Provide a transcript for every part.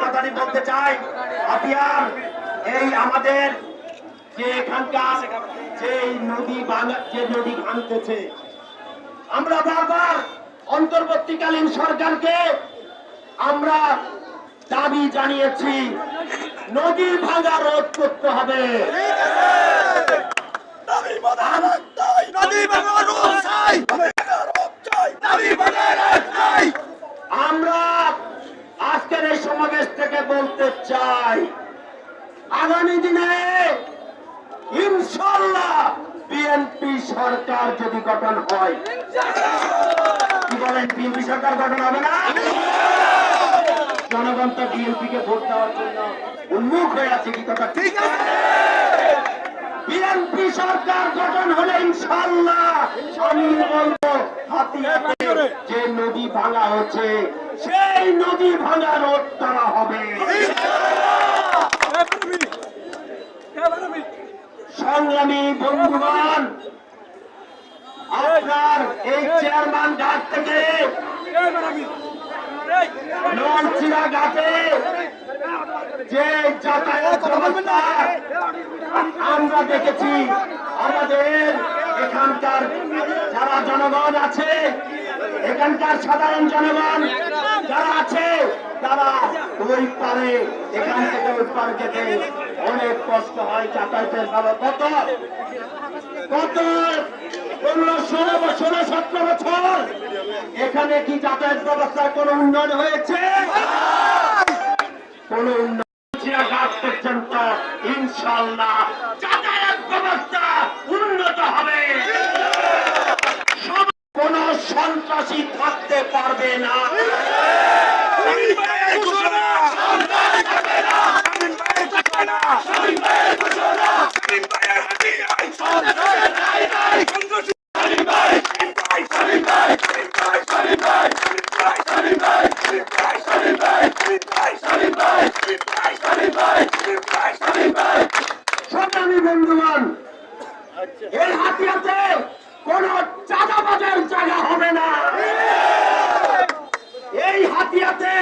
কথাটি বলতে চাই, হাতিয়ার এই আমাদের যে এখানকার যে নদী ভাঙতেছে, আমরা বারবার অন্তর্বর্তীকালীন সরকারকে আমরা দাবি জানিয়েছি, নদী ভাঙা রোধ করতে হবে। আমরা আজকের এই সমাবেশ থেকে বলতে চাই, আগামী দিনে ইনশাআল্লাহ বিএনপি সরকার যদি গঠন হয়, কি বলেন, বিএনপি সরকার গঠন হবে না? জনগণ তো বিএনপি কে ভোট দেওয়ার জন্য উন্মুখ হয়ে আছে, কি কথা ঠিক আছে? বিএনপি সরকার গঠন হলে ইনশাআল্লাহ আমি বলবো, হাতিয়াতে যে নদী ভাঙা হচ্ছে সেই নদী ভাঙা রোধ করা হবে। সংগ্রামী বন্ধুগণ, আপনার এই চেয়ারম্যান ঘাট থেকে নলছিড়া ঘাটে যে যাতায়াত ব্যবস্থা আমরা দেখেছি, আমাদের এখানকার যারা জনগণ আছে, এখানকার সাধারণ জনগণ যারা আছে, তারা ওই পারে এখান থেকে ওই পারে যেতে অনেক কষ্ট হয়। যাতায়াতের কত 15-16-17 বছর এখানে কি যাতায়াত ব্যবস্থার কোন উন্নয়ন হয়েছে? কোন উন্নয়ন ঘাট পর্যন্ত ইনশাআল্লাহ যাতায়াত ব্যবস্থা উন্নত হবে। কোন সন্ত্রাসী থাকতে পারবে না। সংগ্রামী বন্ধুগণ, এই হাতিয়াতে কোন চাঁদাবাজের জায়গা হবে না। এই হাতিয়াতে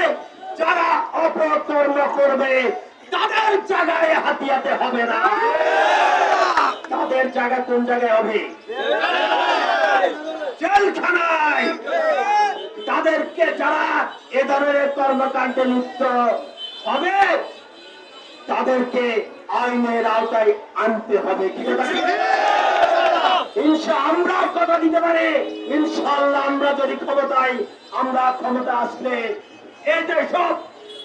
যারা অপকর্ম করবে তাদের জায়গায় হাতিয়াতে হবে না। তাদের জায়গা কোন জায়গায় হবে? জেলখানায়। তাদেরকে যারা এ ধরনের কর্মকাণ্ডে লিপ্ত হবে তাদেরকে আইনের আওতায় আনতে হবে। আমরা কথা দিতে পারি, ইনশাআল্লাহ আমরা যদি ক্ষমতা আসলে এই যে সব